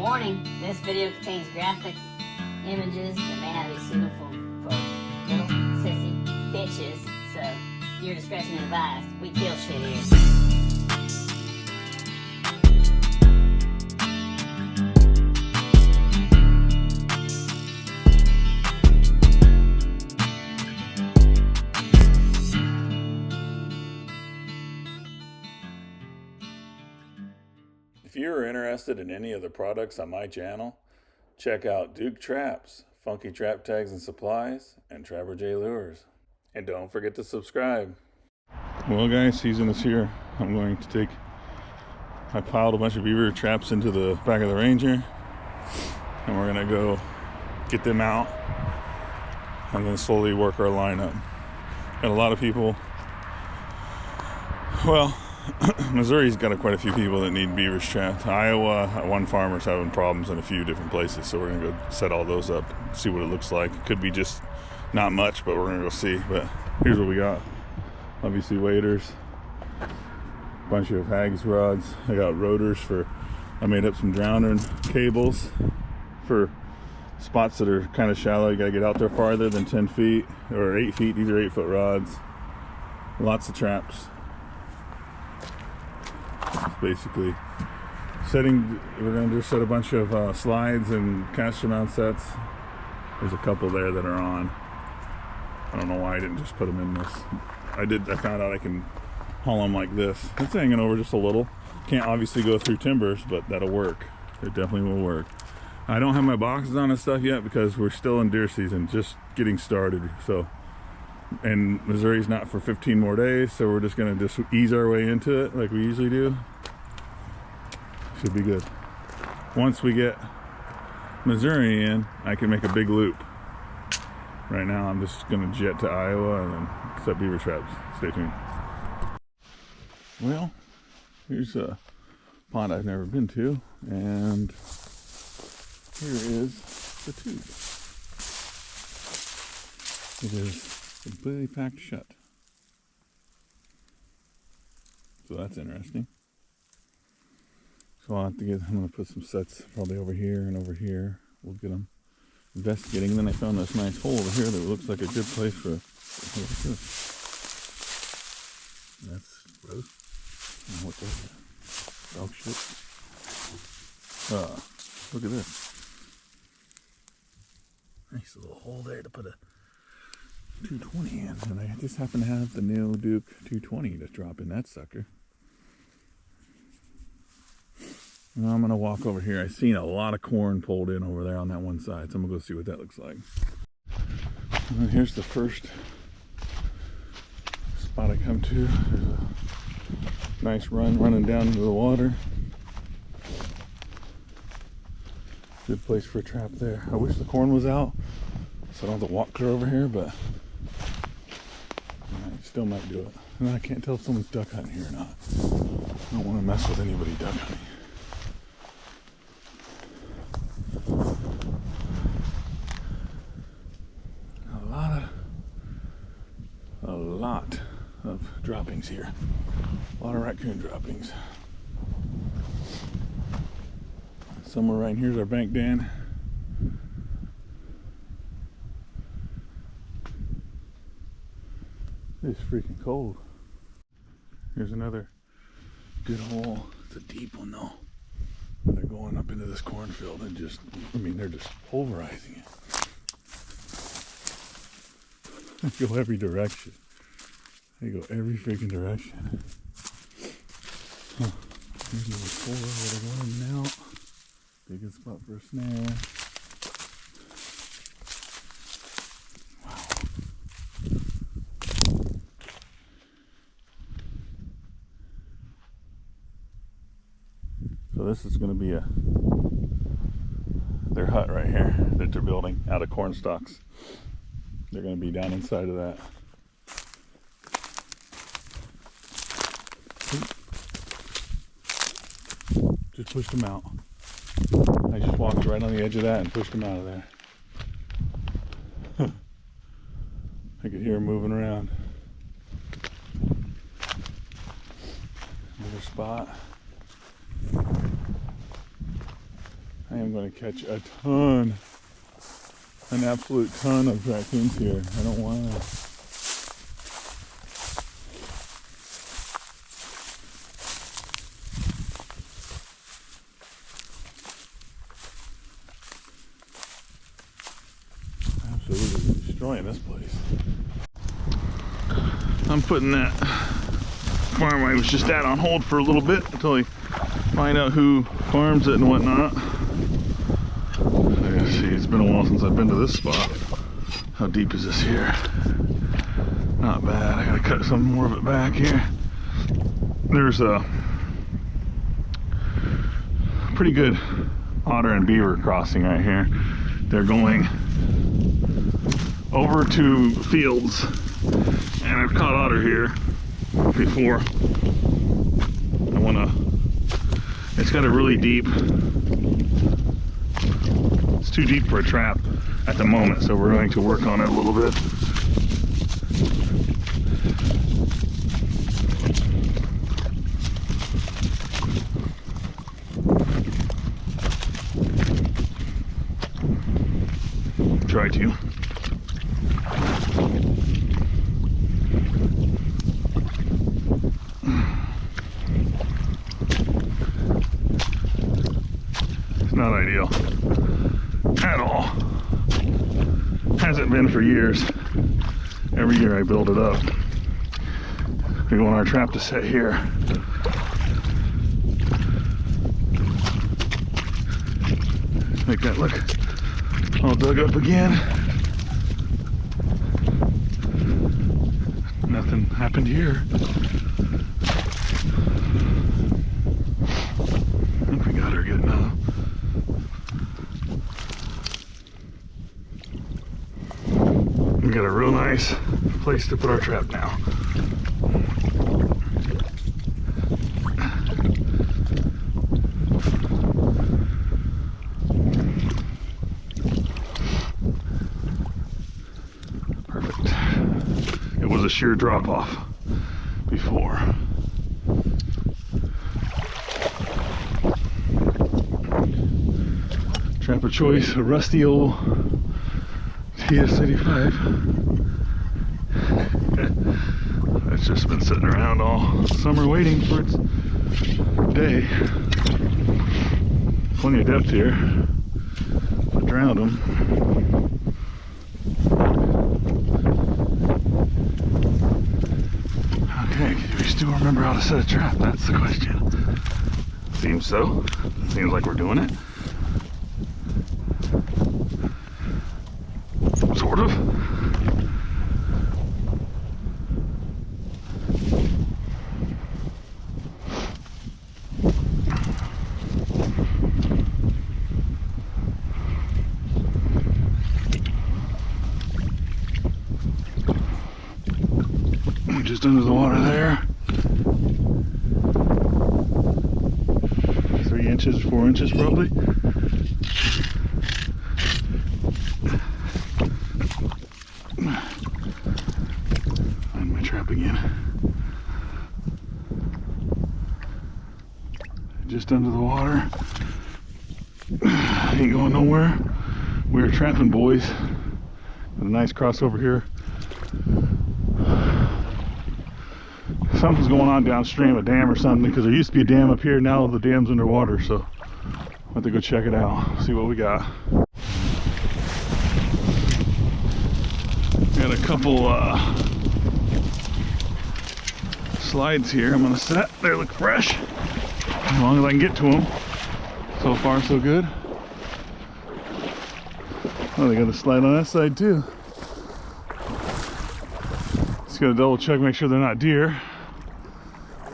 Warning, this video contains graphic images that may not be suitable for little sissy bitches, so your discretion is advised. We kill shit here. If you are interested in any of the products on my channel, check out Duke Traps, Funky Trap Tags and Supplies, and Trapper J Lures. And don't forget to subscribe. Well guys, season is here. I piled a bunch of beaver traps into the back of the Ranger, and we're gonna go get them out and then slowly work our lineup. Got a lot of people, well, Missouri's got quite a few people that need beavers trapped. Iowa, one farmer's having problems in a few different places, so we're gonna go set all those up, see what it looks like. It could be just not much, but we're gonna go see. But here's what we got. Obviously waders, a bunch of hags rods. I got rotors I made up some drowning cables for spots that are kind of shallow. You gotta get out there farther than 10 feet or 8 feet. These are 8-foot rods. Lots of traps. Basically setting, we're going to just set a bunch of slides and caster mount sets. There's a couple there that are on. I don't know why I didn't just put them in this. I found out I can haul them like this. It's hanging over just a little. Can't obviously go through timbers, but that'll work. It definitely will work. I don't have my boxes on and stuff yet because we're still in deer season, just getting started. So, and Missouri's not for 15 more days, so we're just gonna just ease our way into it like we usually do. Should be good. Once we get Missouri in, I can make a big loop. Right now I'm just gonna jet to Iowa and then set beaver traps. Stay tuned. Well, here's a pond I've never been to, and here is the tube. It is completely packed shut. So that's interesting. So I'll have to I'm going to put some sets probably over here and over here. We'll get them investigating. And then I found this nice hole over here that looks like a good place for, look at this. That's gross. I don't know what that is. Dog shit. Look at this. Nice little hole there to put a 220 in, and I just happen to have the new Duke 220 to drop in that sucker. Now I'm gonna walk over here. I seen a lot of corn pulled in over there on that one side, so I'm gonna go see what that looks like. And here's the first spot I come to. There's a nice run running down into the water. Good place for a trap there. I wish the corn was out, so I don't have to walk clear over here, but I still might do it. And I can't tell if someone's duck hunting here or not. I don't want to mess with anybody duck hunting. A lot of droppings here. A lot of raccoon droppings. Somewhere right here's our bank den. It's freaking cold. Here's another good hole. It's a deep one though. They're going up into this cornfield and just, they're just pulverizing it. They go every direction. They go every freaking direction. Huh. Here's another hole where they're going in and out. Be a good spot for a snare. So this is going to be their hut right here that they're building out of corn stalks. They're going to be down inside of that. Just pushed them out. I just walked right on the edge of that and pushed them out of there. I could hear them moving around. Another spot. I am going to catch a ton, an absolute ton of raccoons here. I don't want to. Absolutely destroying this place. I'm putting that farm I was just at on hold for a little bit until I find out who farms it and whatnot. I see, it's been a while since I've been to this spot. How deep is this here? Not bad. I gotta cut some more of it back here. There's a pretty good otter and beaver crossing right here. They're going over to fields, and I've caught otter here before. I wanna, it's got a really deep, it's too deep for a trap at the moment, so we're going to work on it a little bit. Try to. Not ideal at all. Hasn't been for years. Every year I build it up. We want our trap to set here. Make that look all dug up again. Nothing happened here. I think we got her good now. We got a real nice place to put our trap now. Perfect. It was a sheer drop off before. Trap of choice, a rusty old TS-85. It's just been sitting around all summer waiting for its day. Plenty of depth here. I drowned them. Okay, do we still remember how to set a trap? That's the question. Seems so. Seems like we're doing it. Sort of. Just under the water there. 3 inches, 4 inches probably. Find my trap again. Just under the water. Ain't going nowhere. We're trapping, boys. Got a nice crossover here. Something's going on downstream, a dam or something, because there used to be a dam up here. Now the dam's underwater, so I'll have to go check it out, see what we got. Got a couple slides here I'm gonna set. They look fresh, as long as I can get to them. So far so good. Oh, they got a slide on that side too. Just gotta double check, make sure they're not deer.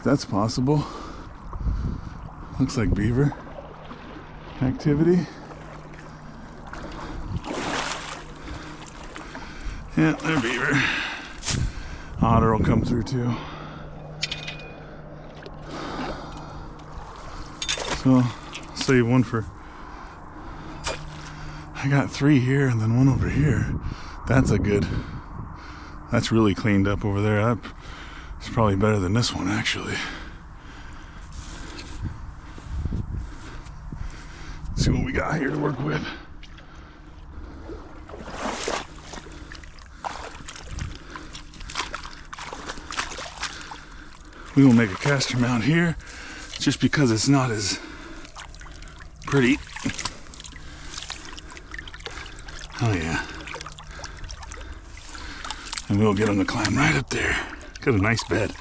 That's possible. Looks like beaver activity. Yeah, they're beaver. Otter will come through too. So I'll save one for. I got 3 here and then 1 over here. That's a good. That's really cleaned up over there. It's probably better than this one, actually. See what we got here to work with. We will make a caster mount here just because it's not as pretty. Oh yeah. And we'll get them to climb right up there. Got a nice bed.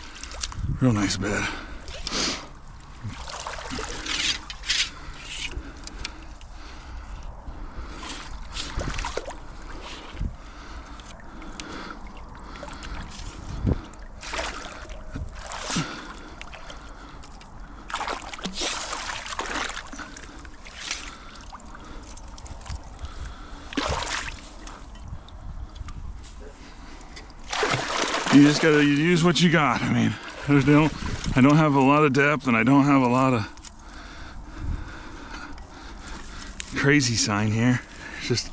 Real nice bed. You just gotta use what you got. I mean, I don't have a lot of depth and I don't have a lot of crazy sign here. It's just,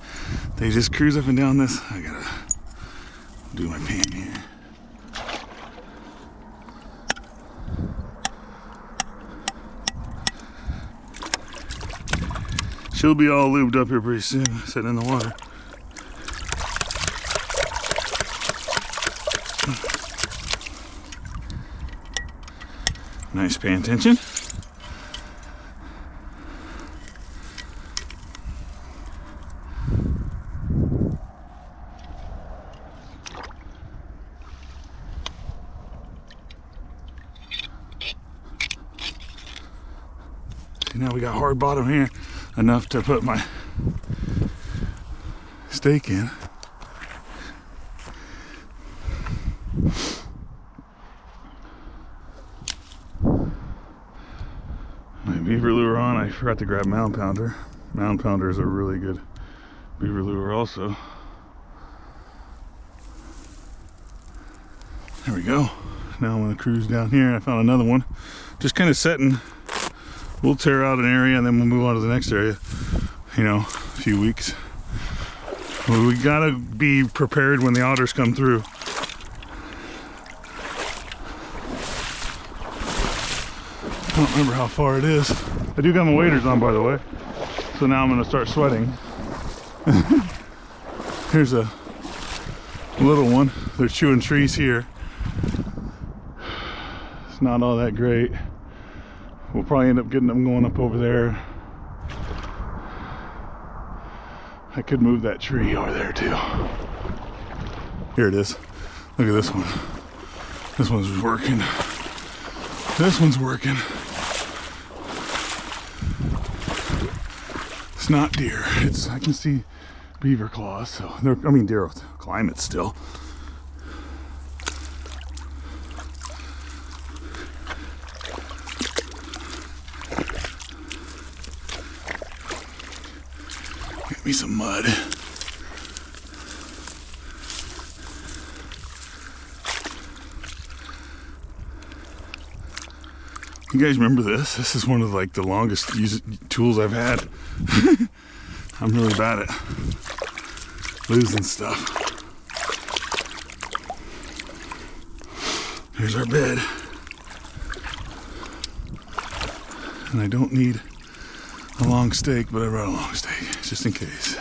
they just cruise up and down this. I gotta do my pan here. She'll be all lubed up here pretty soon, sitting in the water. Nice pan tension. See, now we got hard bottom here, enough to put my stake in. Beaver lure on. I forgot to grab mound pounder. Mound pounder is a really good beaver lure also. There we go. Now I'm going to cruise down here. I found another one. Just kind of setting. We'll tear out an area and then we'll move on to the next area. You know, a few weeks. Well, we got to be prepared when the otters come through. I don't remember how far it is. I do got my waders on, by the way. So now I'm going to start sweating. Here's a little one. They're chewing trees here. It's not all that great. We'll probably end up getting them going up over there. I could move that tree over there too. Here it is. Look at this one. This one's working. This one's working. It's not deer. I can see beaver claws. So deer with climate still. Get me some mud. You guys remember this? This is one of like the longest tools I've had. I'm really bad at losing stuff. Here's our bed. And I don't need a long stake, but I brought a long stake just in case.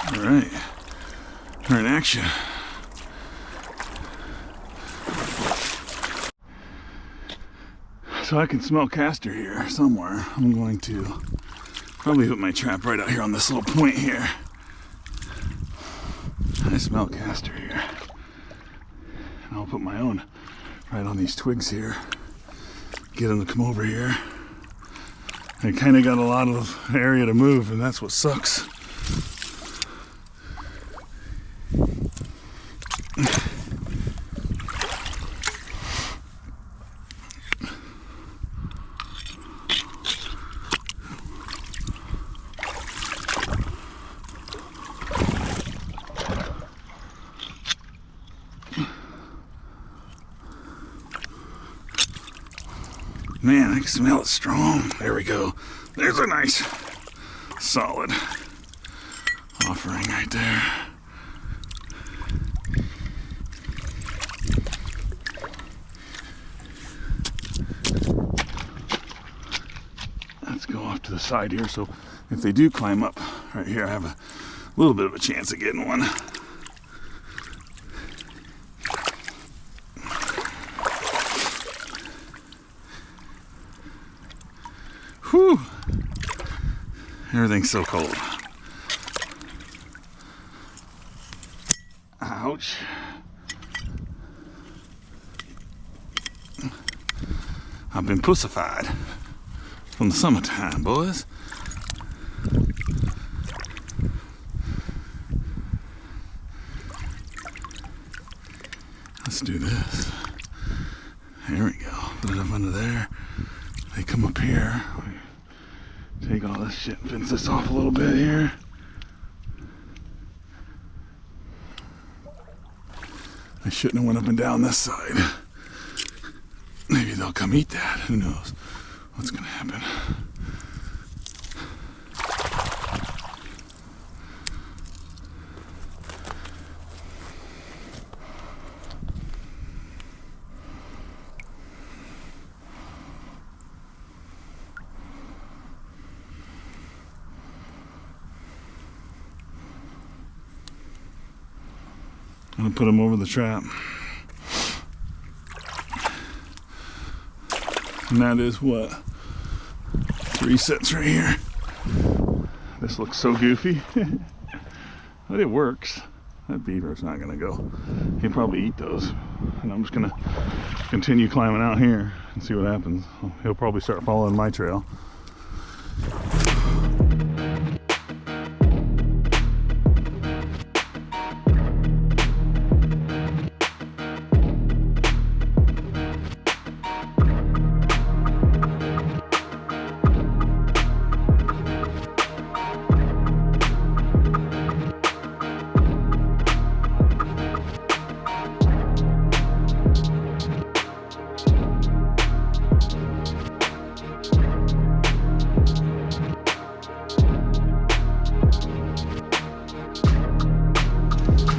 All right, we're in action. So I can smell castor here somewhere. I'm going to probably put my trap right out here on this little point here. I smell castor here. And I'll put my own right on these twigs here. get them to come over here. They kind of got a lot of area to move, and that's what sucks. Man, I can smell it strong. There we go. There's a nice, solid offering right there. Let's go off to the side here, so if they do climb up right here, I have a little bit of a chance of getting one. Whew. Everything's so cold. Ouch. I've been pussified from the summertime, boys. Let's do this. There we go. Put it up under there. They come up here. Take all this shit and fence this off a little bit here. I shouldn't have went up and down this side. Maybe they'll come eat that. Who knows what's gonna happen. I'm gonna put them over the trap. And that is what? 3 sets right here. This looks so goofy. But it works. That beaver's not gonna go. He'll probably eat those. And I'm just gonna continue climbing out here and see what happens. He'll probably start following my trail.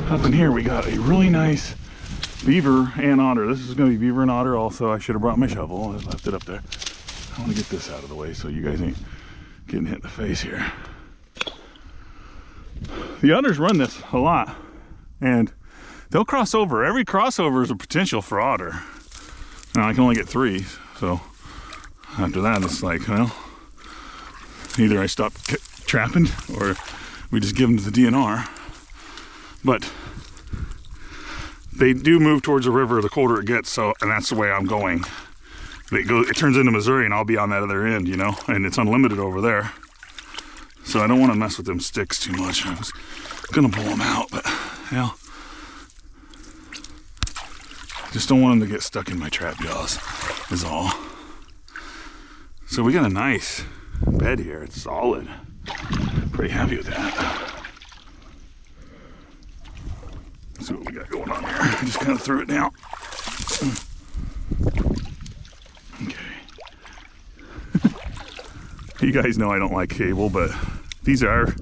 Up in here we got a really nice beaver and otter. This is going to be beaver and otter also. I should have brought my shovel. I left it up there. I want to get this out of the way so you guys ain't getting hit in the face here. The otters run this a lot and they'll cross over. Every crossover is a potential for otter. Now I can only get 3, so after that it's like, well, either I stop trapping or we just give them to the DNR. But they do move towards the river the colder it gets, so, and that's the way I'm going. It turns into Missouri and I'll be on that other end, you know, and it's unlimited over there. So I don't want to mess with them sticks too much. I was gonna pull them out, but hell, just don't want them to get stuck in my trap jaws is all. So we got a nice bed here. It's solid. Pretty happy with that. Let's see what we got going on here. I just kind of threw it down. Okay. You guys know I don't like cable, but these are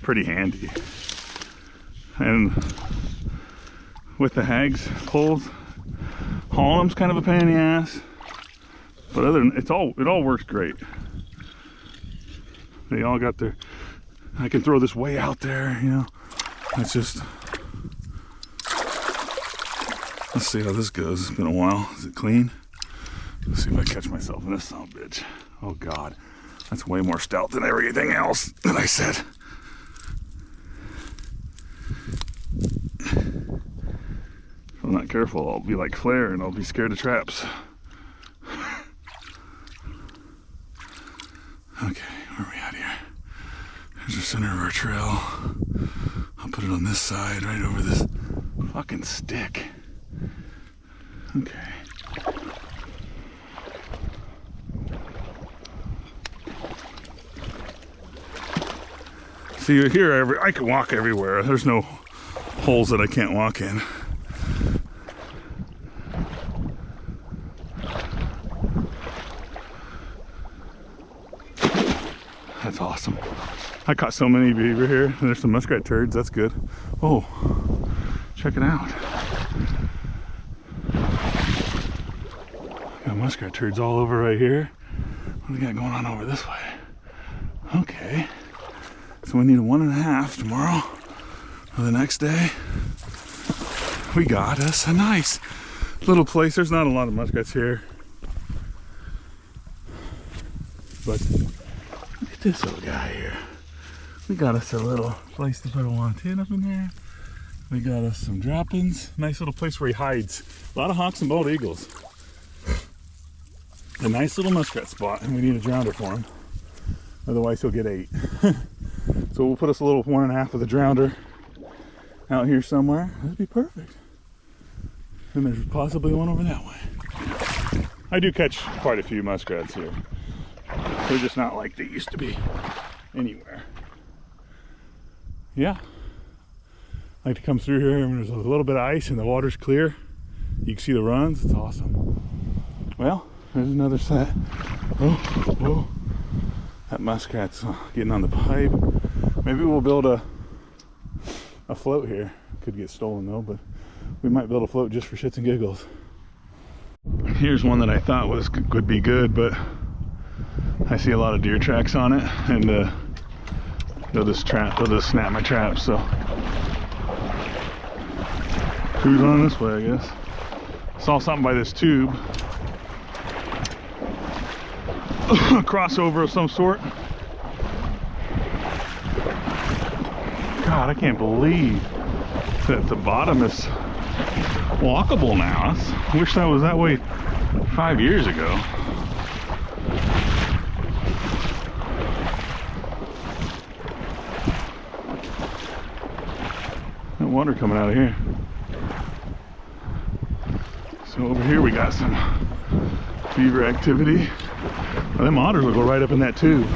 pretty handy. And with the hags poles, hauling them's kind of a pain in the ass. But other than it all works great. They all got their. I can throw this way out there, you know. It's just. Let's see how this goes. It's been a while. Is it clean? Let's see if I catch myself in this son of a bitch. Oh God, that's way more stout than everything else that I said. If I'm not careful, I'll be like Flair and I'll be scared of traps. Okay, where are we at here? Here's the center of our trail. I'll put it on this side, right over this fucking stick. Okay. See, you're here, I can walk everywhere. There's no holes that I can't walk in. That's awesome. I caught so many beaver here. There's some muskrat turds, that's good. Oh, check it out. Got muskrat turds all over right here. What do we got going on over this way? Okay. So we need a 1.5 tomorrow or the next day. We got us a nice little place. There's not a lot of muskrats here. But look at this little guy here. We got us a little place to put a 110 up in there. We got us some droppings. Nice little place where he hides. A lot of hawks and bald eagles. A nice little muskrat spot, and we need a drowner for him. Otherwise he'll get 8. So we'll put us a little 1.5 of the drowner out here somewhere. That'd be perfect. And there's possibly one over that way. I do catch quite a few muskrats here. They're just not like they used to be anywhere. Yeah. I like to come through here and there's a little bit of ice and the water's clear. You can see the runs. It's awesome. Well, there's another set. Oh, whoa. That muskrat's getting on the pipe. Maybe we'll build a float here. Could get stolen though, but we might build a float just for shits and giggles. Here's one that I thought would be good, but I see a lot of deer tracks on it, and they'll just snap my trap. So cruise on this way, I guess. Saw something by this tube. A crossover of some sort. God, I can't believe that the bottom is walkable now. I wish that was that way 5 years ago. That water coming out of here. So over here we got some beaver activity. Well, them otters will go right up in that tube.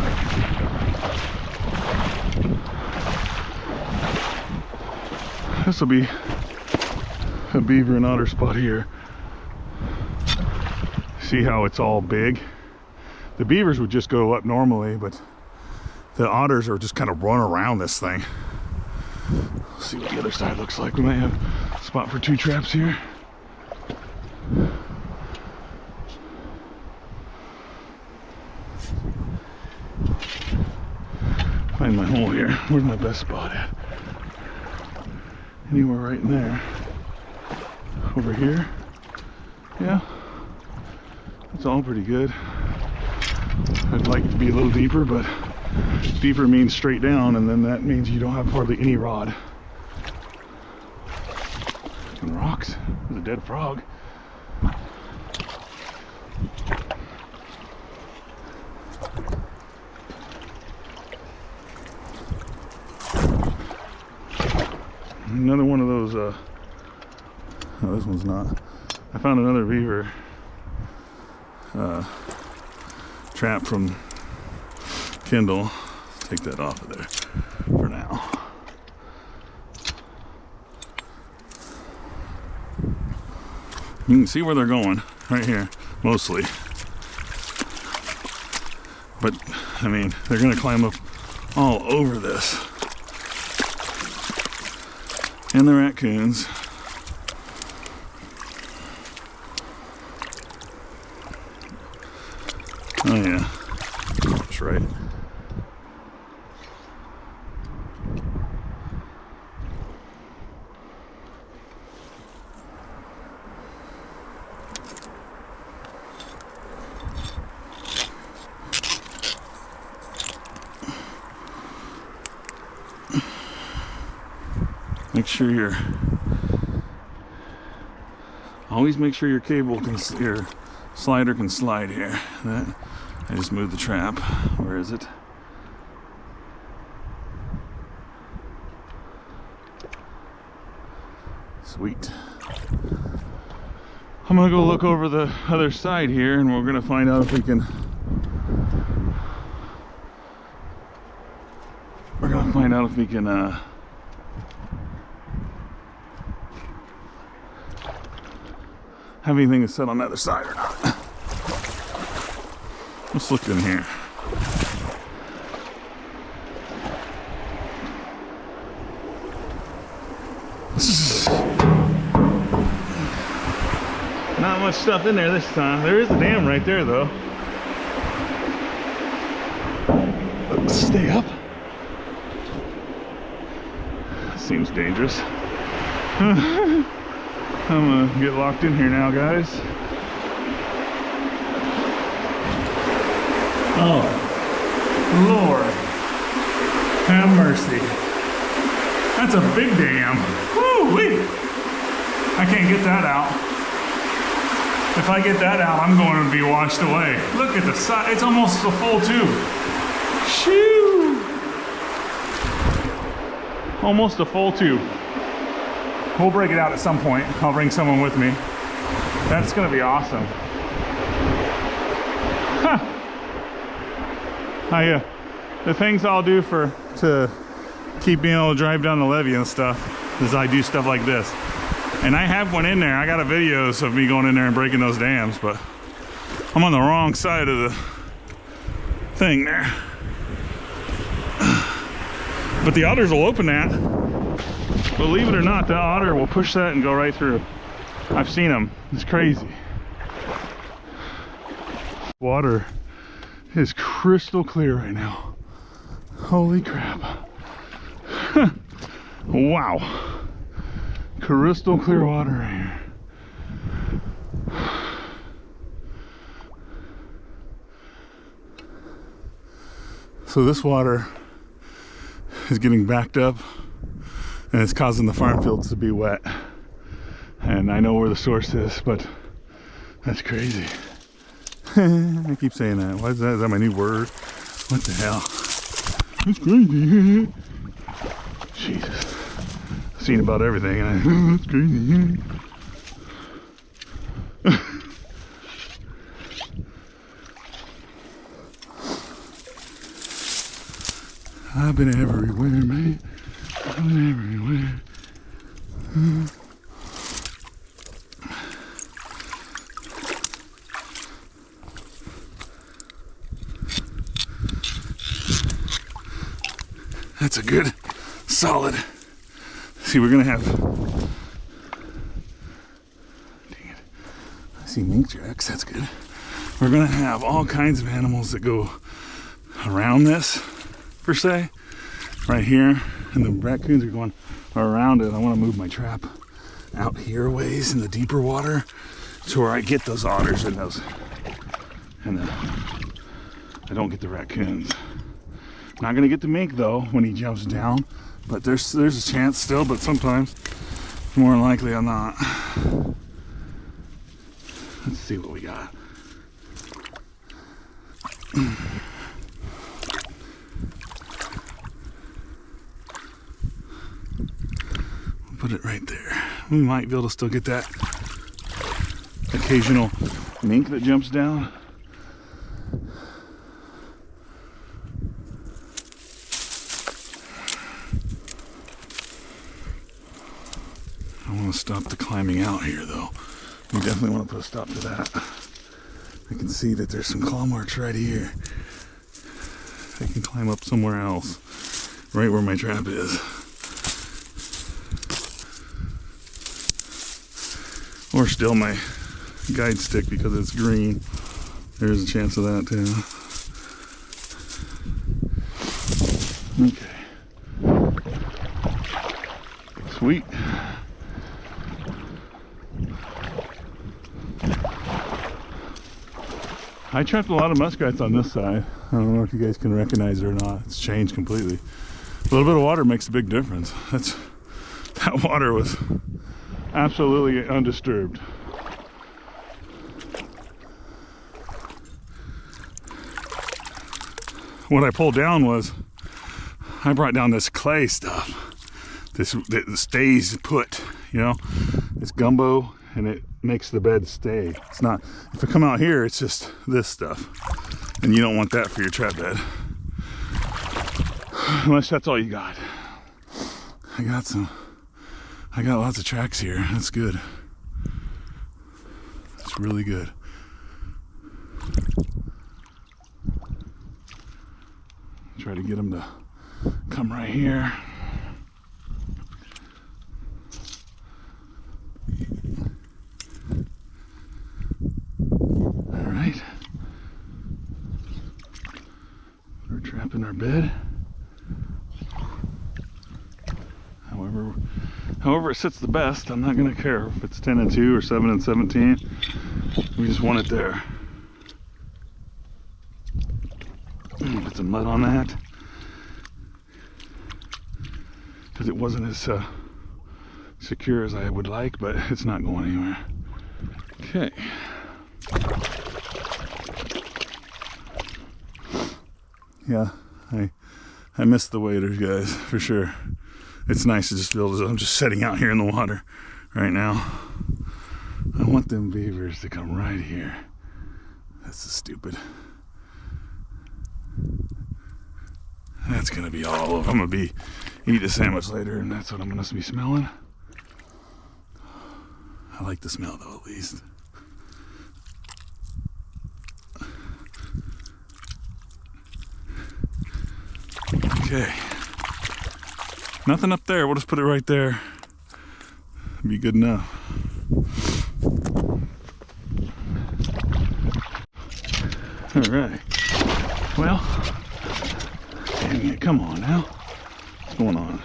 This will be a beaver and otter spot here. See how it's all big? The beavers would just go up normally, but the otters are just kind of run around this thing. Let's see what the other side looks like. We might have a spot for 2 traps here. Find my hole here. Where's my best spot at? Anywhere right in there. Over here. Yeah. It's all pretty good. I'd like to be a little deeper, but deeper means straight down, and then that means you don't have hardly any rod. Fucking rocks. There's a dead frog. Another one of those, no, this one's not. I found another beaver trap from Kindle. Take that off of there for now. You can see where they're going right here, mostly. But, I mean, they're gonna climb up all over this. And the raccoons. Oh yeah, that's right. Make sure always make sure your cable your slider can slide here. That I just moved the trap. Where is it? Sweet. I'm gonna go look over the other side here and we're gonna find out if we can have anything to set on the other side or not. Let's look in here. Not much stuff in there this time. There is a dam right there though. Let's stay up. Seems dangerous. I'm gonna get locked in here now, guys. Oh, Lord, have mercy. That's a big dam. Woo-wee. I can't get that out. If I get that out, I'm going to be washed away. Look at the side. It's almost a full tube. Shoo! Almost a full tube. We'll break it out at some point. I'll bring someone with me. That's going to be awesome. Huh. The things I'll do to keep being able to drive down the levee and stuff is I do stuff like this. And I have one in there. I got a videos of me going in there and breaking those dams, but I'm on the wrong side of the thing there. But the otters will open that. Believe it or not, the otter will push that and go right through. I've seen them. It's crazy. Water is crystal clear right now. Holy crap. Wow. Crystal clear water right here. So this water is getting backed up and it's causing the farm fields to be wet. And I know where the source is, but that's crazy. I keep saying that. Why is that? Is that my new word? What the hell? It's crazy. Jesus. I've seen about everything and it's crazy. I've been everywhere, man. I've been everywhere. That's a good, solid. See, we're gonna have. Dang it! I see mink tracks. That's good. We're gonna have all kinds of animals that go around this, per se, right here, and the raccoons are going around it. I want to move my trap out here ways in the deeper water to where I get those otters and those, and I don't get the raccoons. Not gonna get the mink though when he jumps down, but there's a chance still, but sometimes more than likely I'm not. Let's see what we got. Put it right there. We might be able to still get that occasional mink that jumps down. I want to stop the climbing out here though. We definitely want to put a stop to that. I can see that there's some claw marks right here. I can climb up somewhere else, right where my trap is. Or still my guide stick because it's green. There's a chance of that too. Okay. Sweet. I trapped a lot of muskrats on this side. I don't know if you guys can recognize it or not. It's changed completely. A little bit of water makes a big difference. That water was absolutely undisturbed. what I pulled down was, I brought down this clay stuff. This that stays put, you know. It's gumbo and it makes the bed stay. It's not, if I come out here, it's just this stuff. And you don't want that for your trap bed. Unless that's all you got. I got lots of tracks here. That's good. It's really good. Try to get them to come right here. All right. We're trapping our bed. However it sits the best, I'm not going to care if it's 10 and 2 or 7 and 17. We just want it there. Put some mud on that because it wasn't as secure as I would like, but it's not going anywhere. Okay. Yeah, I miss the waders, guys, for sure. It's nice to just be able to, I'm just sitting out here in the water right now. I want them beavers to come right here. That's so stupid. That's gonna be all of, I'm gonna eat a sandwich later and that's what I'm gonna be smelling. I like the smell though, at least. Okay. Nothing up there, we'll just put it right there. Be good enough. All right. Well, dang it, come on now. What's going on?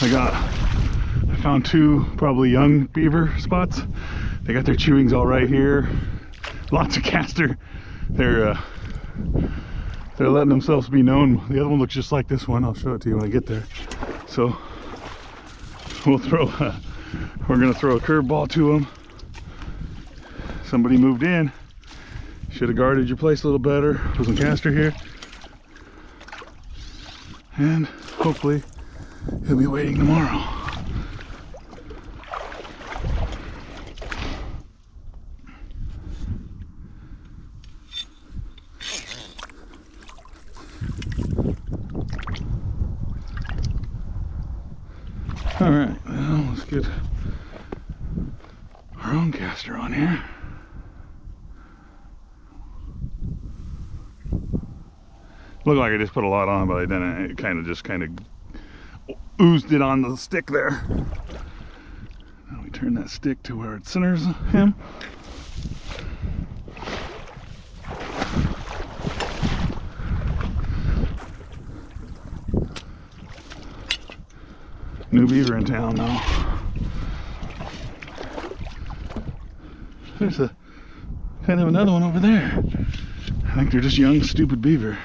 I found 2 probably young beaver spots. They got their chewings all right here. Lots of castor. They're letting themselves be known. The other one looks just like this one. I'll show it to you when I get there. So we're gonna throw a curveball to them. Somebody moved in. Should have guarded your place a little better. Put some castor here. And hopefully he'll be waiting tomorrow. All right, well, let's get our own castor on here. Looked like I just put a lot on, but I didn't. It kind of oozed it on the stick there. Now we turn that stick to where it centers him. New beaver in town though. There's a kind of another one over there. I think they're just young, stupid beaver.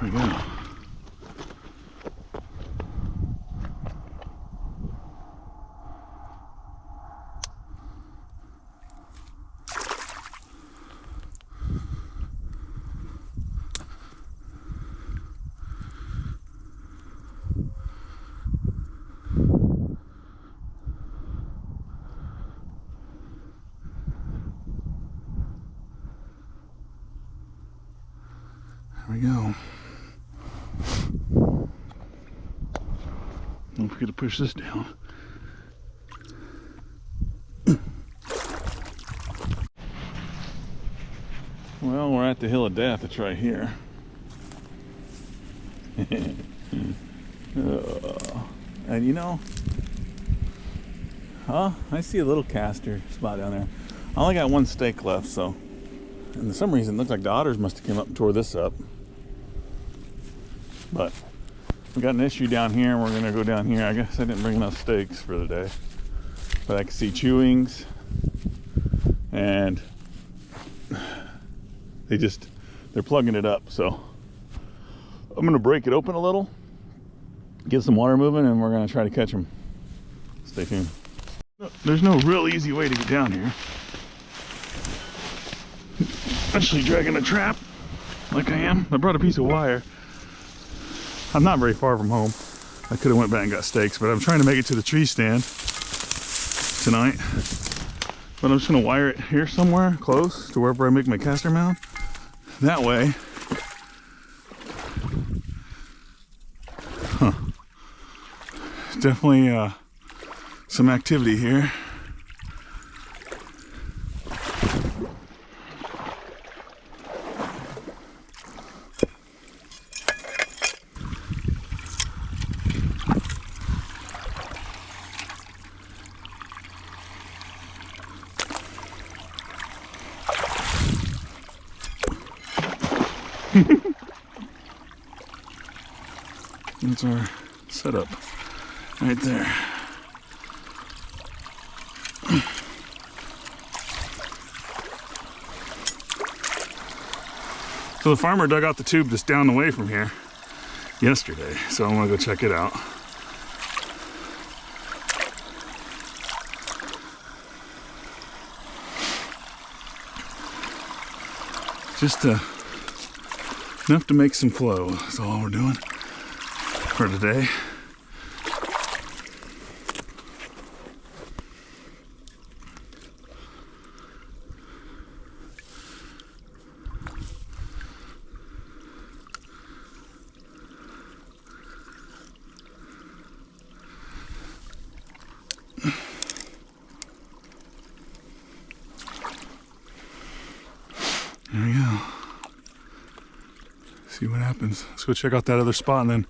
There we go. There we go. Don't forget to push this down. Well, we're at the Hill of Death. It's right here. And you know, I see a little castor spot down there. I only got one stake left, so. And for some reason, it looks like the otters must have come up and tore this up. But we got an issue down here, and we're gonna go down here. I guess I didn't bring enough stakes for the day, but I can see chewings. and they're plugging it up. So I'm gonna break it open a little, get some water moving, and we're gonna try to catch them. Stay tuned. There's no real easy way to get down here, especially dragging a trap like I am. I brought a piece of wire. I'm not very far from home. I could have went back and got stakes, but I'm trying to make it to the tree stand tonight. But I'm just gonna wire it here somewhere close to wherever I make my caster mound. That way, definitely some activity here. That's our setup right there. So the farmer dug out the tube that's down the way from here yesterday, so I'm gonna go check it out. Just enough to make some flow. That's all we're doing for today. There we go. See what happens. Let's go check out that other spot, and then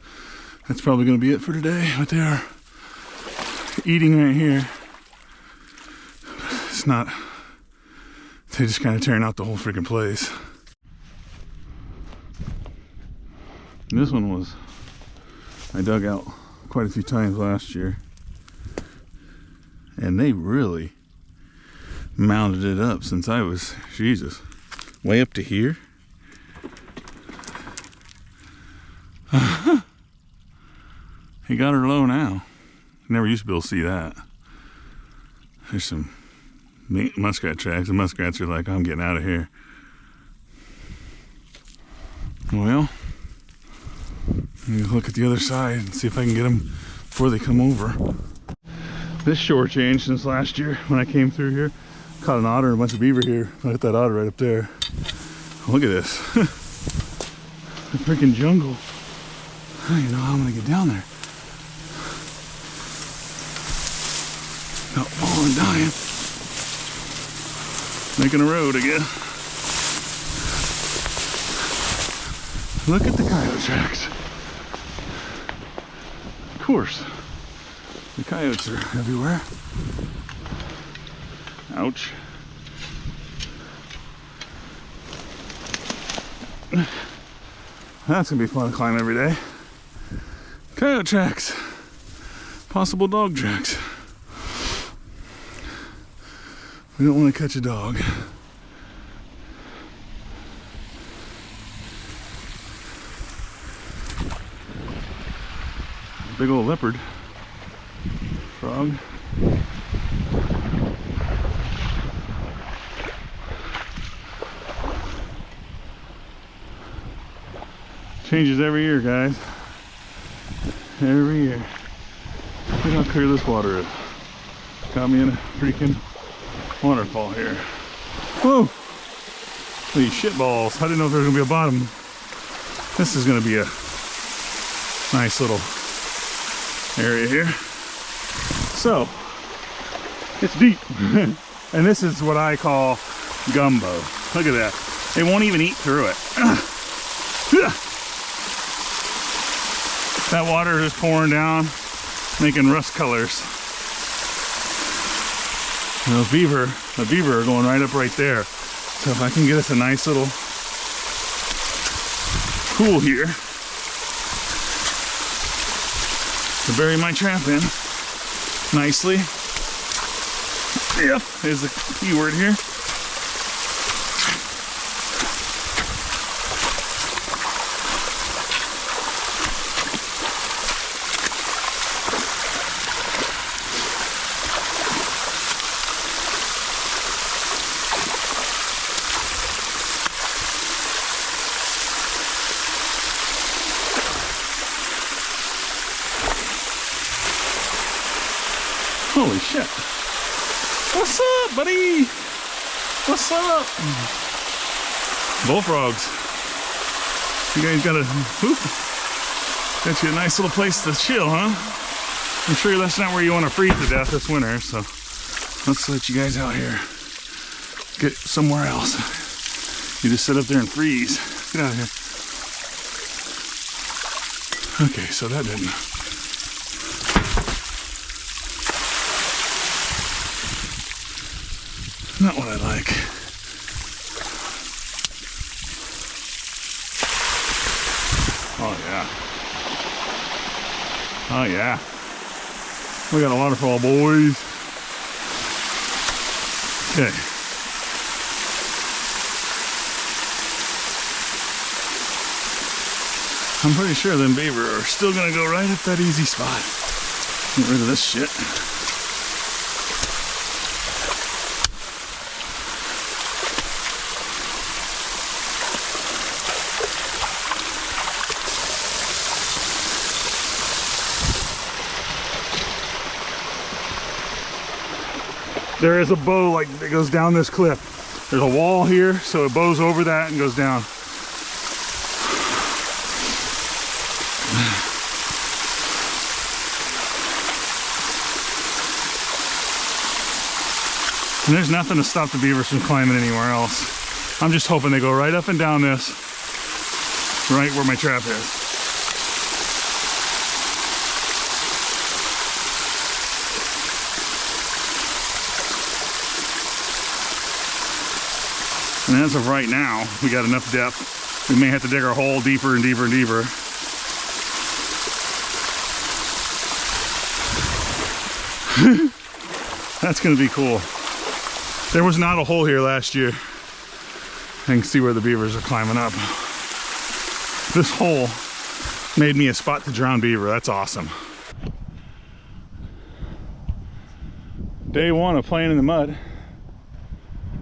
that's probably going to be it for today. But they are eating right here. It's not, they just kind of tearing out the whole freaking place. And this one was, I dug out quite a few times last year, and they really mounded it up since I was, Jesus, way up to here. He got her low now. Never used to be able to see that. There's some muskrat tracks. The muskrats are like, I'm getting out of here. Well, look at the other side and see if I can get them before they come over. This shore changed since last year when I came through here. Caught an otter and a bunch of beaver here. I got that otter right up there. Look at this. The freaking jungle. I don't even know how I'm gonna get down there. Not falling, dying. Making a road again. Look at the coyote tracks. Of course, the coyotes are everywhere. Ouch. That's gonna be fun to climb every day. Coyote tracks. Possible dog tracks. We don't want to catch a dog. Big old leopard. Frog. Changes every year, guys. Every year. Look how clear this water is. Got me in a freaking waterfall here. Whoa! These shit balls. I didn't know if there was gonna be a bottom. This is gonna be a nice little area here. So, it's deep. And this is what I call gumbo. Look at that. It won't even eat through it. That water is pouring down, making rust colors. And those beaver, the beaver are going right up right there. So if I can get us a nice little pool here to bury my trap in nicely. Yep, is the key word here. shit. What's up, buddy? What's up? Bullfrogs. You guys got you a nice little place to chill, huh? I'm sure that's not where you want to freeze to death this winter, so let's let you guys out here. Get somewhere else. You just sit up there and freeze. Get out of here. Okay, so that didn't. Not what I like. Oh yeah. Oh yeah. We got a waterfall, boys. Okay. I'm pretty sure them beaver are still gonna go right at that easy spot. Get rid of this shit. There is a bow like that goes down this cliff. There's a wall here, so it bows over that and goes down. And there's nothing to stop the beavers from climbing anywhere else. I'm just hoping they go right up and down this, right where my trap is. And as of right now, we got enough depth. We may have to dig our hole deeper and deeper and deeper. That's gonna be cool. There was not a hole here last year. I can see where the beavers are climbing up. This hole made me a spot to drown beaver. That's awesome. Day one of playing in the mud.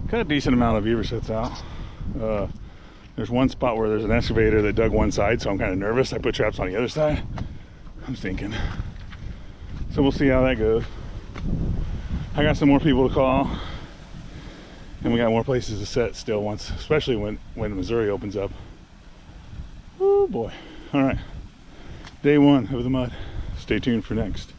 Got a decent amount of beaver sets out. There's one spot where there's an excavator that dug one side, so I'm kind of nervous. I put traps on the other side. I'm thinking. So we'll see how that goes. I got some more people to call. And we got more places to set still once, especially when Missouri opens up. Oh boy. All right. Day one of the mud. Stay tuned for next.